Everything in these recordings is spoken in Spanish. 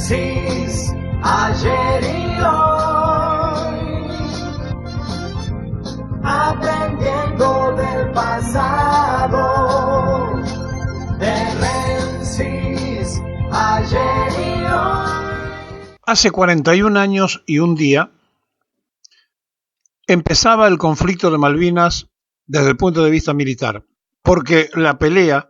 Demencis, ayer y hoy, aprendiendo del pasado. Demencis, ayer y hoy. Hace 41 años y un día empezaba el conflicto de Malvinas desde el punto de vista militar, porque la pelea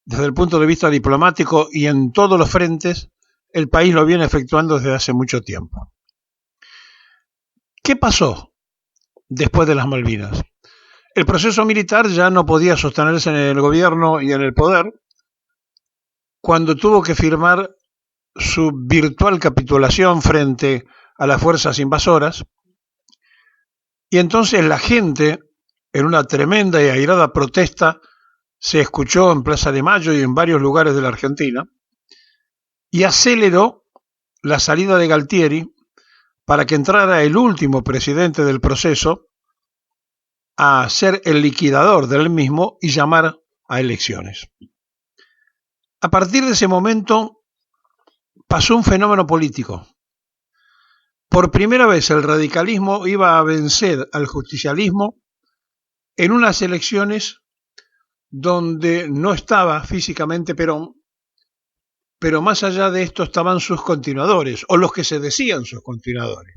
desde el punto de vista diplomático y en todos los frentes, el país lo viene efectuando desde hace mucho tiempo. ¿Qué pasó después de las Malvinas? El proceso militar ya no podía sostenerse en el gobierno y en el poder cuando tuvo que firmar su virtual capitulación frente a las fuerzas invasoras, y entonces la gente, en una tremenda y airada protesta, se escuchó en Plaza de Mayo y en varios lugares de la Argentina, y aceleró la salida de Galtieri para que entrara el último presidente del proceso a ser el liquidador del mismo y llamar a elecciones. A partir de ese momento pasó un fenómeno político. Por primera vez el radicalismo iba a vencer al justicialismo en unas elecciones donde no estaba físicamente Perón, pero más allá de esto estaban sus continuadores, o los que se decían sus continuadores.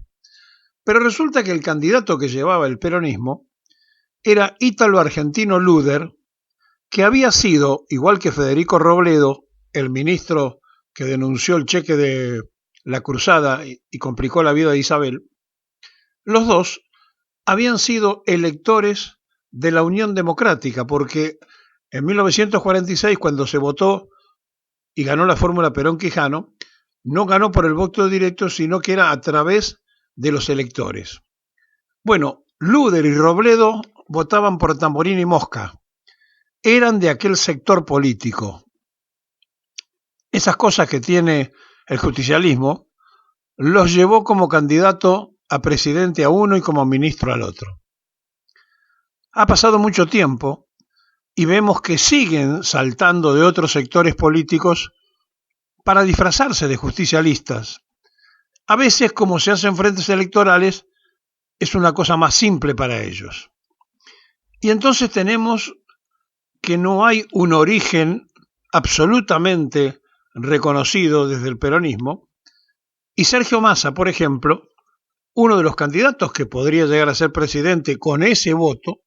Pero resulta que el candidato que llevaba el peronismo era ítalo-argentino Luder, que había sido, igual que Federico Robledo, el ministro que denunció el cheque de la cruzada y complicó la vida de Isabel. Los dos habían sido electores de la Unión Democrática, porque en 1946, cuando se votó y ganó la fórmula Perón-Quijano, no ganó por el voto directo, sino que era a través de los electores. Bueno, Luder y Robledo votaban por Tamborín y Mosca. Eran de aquel sector político. Esas cosas que tiene el justicialismo los llevó como candidato a presidente a uno y como ministro al otro. Ha pasado mucho tiempo y vemos que siguen saltando de otros sectores políticos para disfrazarse de justicialistas. A veces, como se hacen frentes electorales, es una cosa más simple para ellos. Y entonces tenemos que no hay un origen absolutamente reconocido desde el peronismo, y Sergio Massa, por ejemplo, uno de los candidatos que podría llegar a ser presidente con ese voto,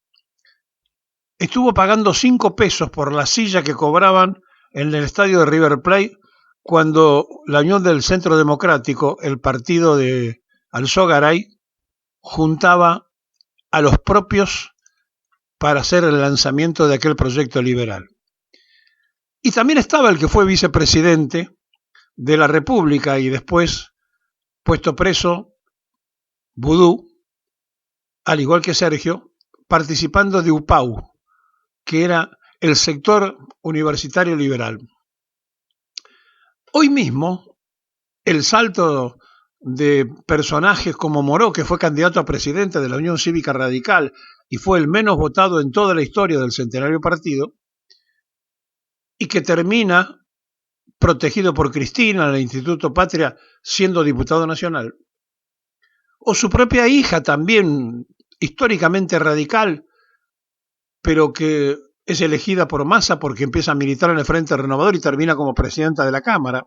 estuvo pagando 5 pesos por la silla que cobraban en el estadio de River Plate cuando la Unión del Centro Democrático, el partido de Alzogaray, juntaba a los propios para hacer el lanzamiento de aquel proyecto liberal. Y también estaba el que fue vicepresidente de la República y después puesto preso, Vudú, al igual que Sergio, participando de UPAU, que era el sector universitario liberal. Hoy mismo, el salto de personajes como Moró, que fue candidato a presidente de la Unión Cívica Radical y fue el menos votado en toda la historia del centenario partido, y que termina protegido por Cristina en el Instituto Patria siendo diputado nacional, o su propia hija también históricamente radical, pero que es elegida por Massa porque empieza a militar en el Frente Renovador y termina como presidenta de la Cámara,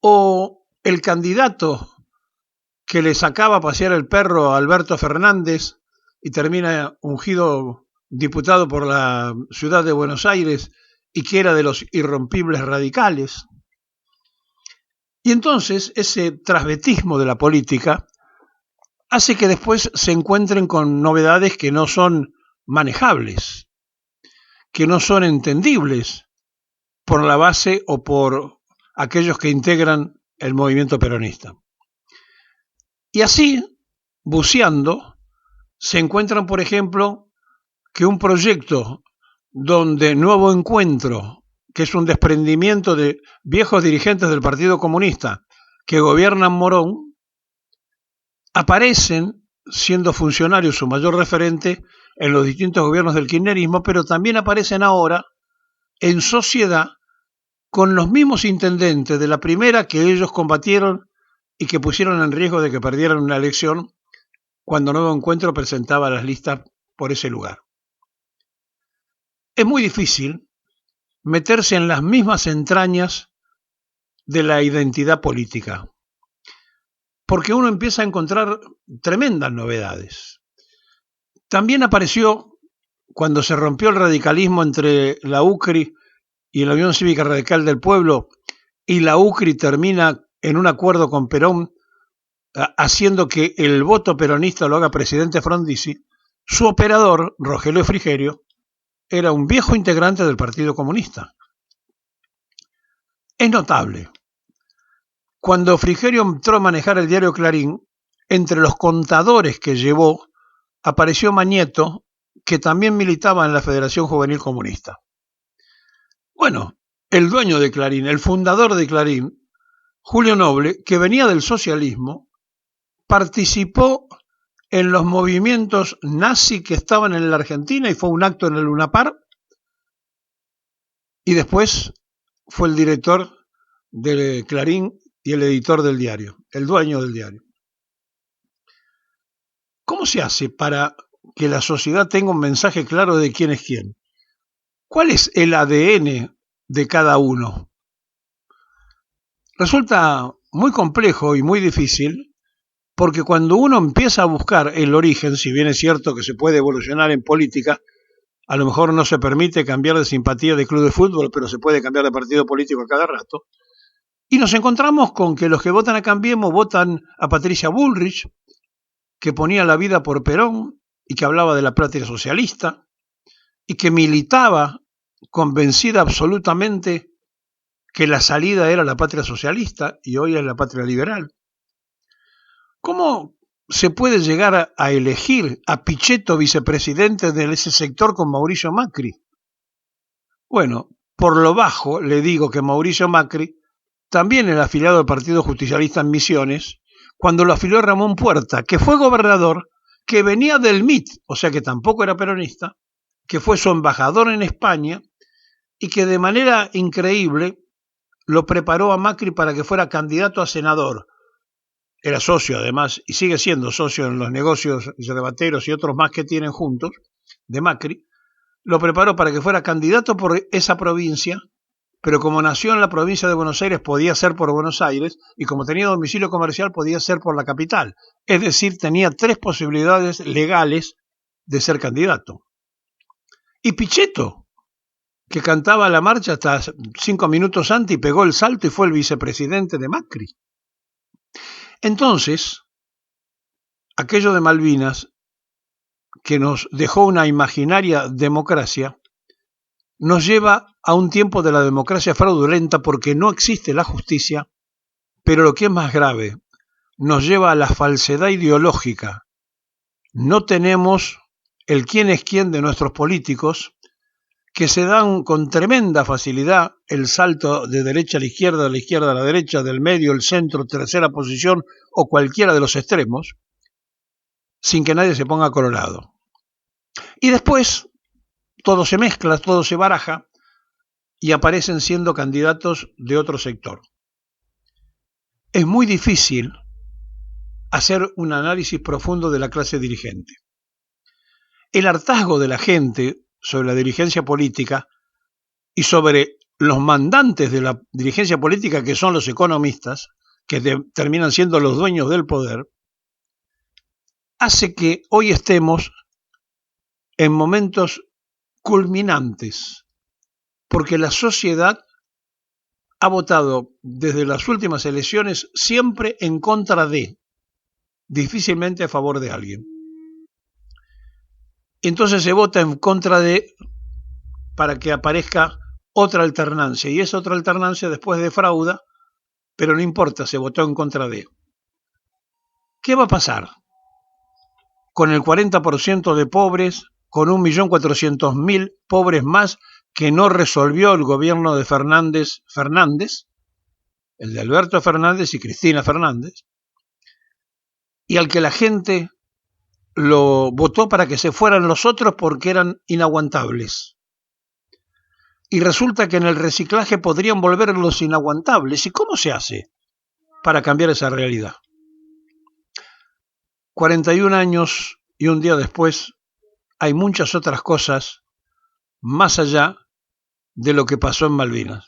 o el candidato que le sacaba a pasear el perro a Alberto Fernández y termina ungido diputado por la ciudad de Buenos Aires y que era de los irrompibles radicales. Y entonces ese transvetismo de la política hace que después se encuentren con novedades que no son manejables, que no son entendibles por la base o por aquellos que integran el movimiento peronista. Y así, buceando, se encuentran, por ejemplo, que un proyecto donde Nuevo Encuentro, que es un desprendimiento de viejos dirigentes del Partido Comunista que gobiernan Morón, aparecen siendo funcionarios su mayor referente en los distintos gobiernos del kirchnerismo, pero también aparecen ahora en sociedad con los mismos intendentes de la primera que ellos combatieron y que pusieron en riesgo de que perdieran una elección cuando Nuevo Encuentro presentaba las listas por ese lugar. Es muy difícil meterse en las mismas entrañas de la identidad política, porque uno empieza a encontrar tremendas novedades. También apareció, cuando se rompió el radicalismo entre la UCRI y la Unión Cívica Radical del Pueblo, y la UCRI termina en un acuerdo con Perón, haciendo que el voto peronista lo haga presidente Frondizi, su operador, Rogelio Frigerio, era un viejo integrante del Partido Comunista. Es notable. Cuando Frigerio entró a manejar el diario Clarín, entre los contadores que llevó apareció Mañeto, que también militaba en la Federación Juvenil Comunista. Bueno, el dueño de Clarín, el fundador de Clarín, Julio Noble, que venía del socialismo, participó en los movimientos nazi que estaban en la Argentina y fue un acto en el Lunapar, y después fue el director de Clarín y el editor del diario, el dueño del diario. ¿Cómo se hace para que la sociedad tenga un mensaje claro de quién es quién? ¿Cuál es el ADN de cada uno? Resulta muy complejo y muy difícil, porque cuando uno empieza a buscar el origen, si bien es cierto que se puede evolucionar en política, a lo mejor no se permite cambiar de simpatía de club de fútbol, pero se puede cambiar de partido político a cada rato, y nos encontramos con que los que votan a Cambiemos votan a Patricia Bullrich, que ponía la vida por Perón y que hablaba de la patria socialista y que militaba convencida absolutamente que la salida era la patria socialista y hoy es la patria liberal. ¿Cómo se puede llegar a elegir a Pichetto vicepresidente de ese sector con Mauricio Macri? Bueno, por lo bajo le digo que Mauricio Macri también era afiliado al Partido Justicialista en Misiones, cuando lo afilió Ramón Puerta, que fue gobernador, que venía del MIT, o sea que tampoco era peronista, que fue su embajador en España y que de manera increíble lo preparó a Macri para que fuera candidato a senador. Era socio además, y sigue siendo socio en los negocios yerbateros y otros más que tienen juntos, de Macri. Lo preparó para que fuera candidato por esa provincia, pero como nació en la provincia de Buenos Aires podía ser por Buenos Aires, y como tenía domicilio comercial podía ser por la capital. Es decir, tenía 3 posibilidades legales de ser candidato. Y Pichetto, que cantaba la marcha hasta 5 minutos antes y pegó el salto y fue el vicepresidente de Macri. Entonces, aquello de Malvinas, que nos dejó una imaginaria democracia, nos lleva a un tiempo de la democracia fraudulenta porque no existe la justicia, pero lo que es más grave, nos lleva a la falsedad ideológica. No tenemos el quién es quién de nuestros políticos, que se dan con tremenda facilidad el salto de derecha a la izquierda a la derecha, del medio, el centro, tercera posición o cualquiera de los extremos, sin que nadie se ponga colorado. Y después todo se mezcla, todo se baraja y aparecen siendo candidatos de otro sector. Es muy difícil hacer un análisis profundo de la clase dirigente. El hartazgo de la gente sobre la dirigencia política y sobre los mandantes de la dirigencia política, que son los economistas, que terminan siendo los dueños del poder, hace que hoy estemos en momentos culminantes, porque la sociedad ha votado desde las últimas elecciones siempre en contra de, difícilmente a favor de alguien. Entonces se vota en contra de para que aparezca otra alternancia, y esa otra alternancia después defrauda, pero no importa, se votó en contra de. ¿Qué va a pasar con el 40% de pobres, con 1.400.000 pobres más que no resolvió el gobierno de Fernández, el de Alberto Fernández y Cristina Fernández, y al que la gente lo votó para que se fueran los otros porque eran inaguantables? y resulta que en el reciclaje podrían volverlos inaguantables. ¿Y cómo se hace para cambiar esa realidad? 41 años y un día después hay muchas otras cosas más allá de lo que pasó en Malvinas.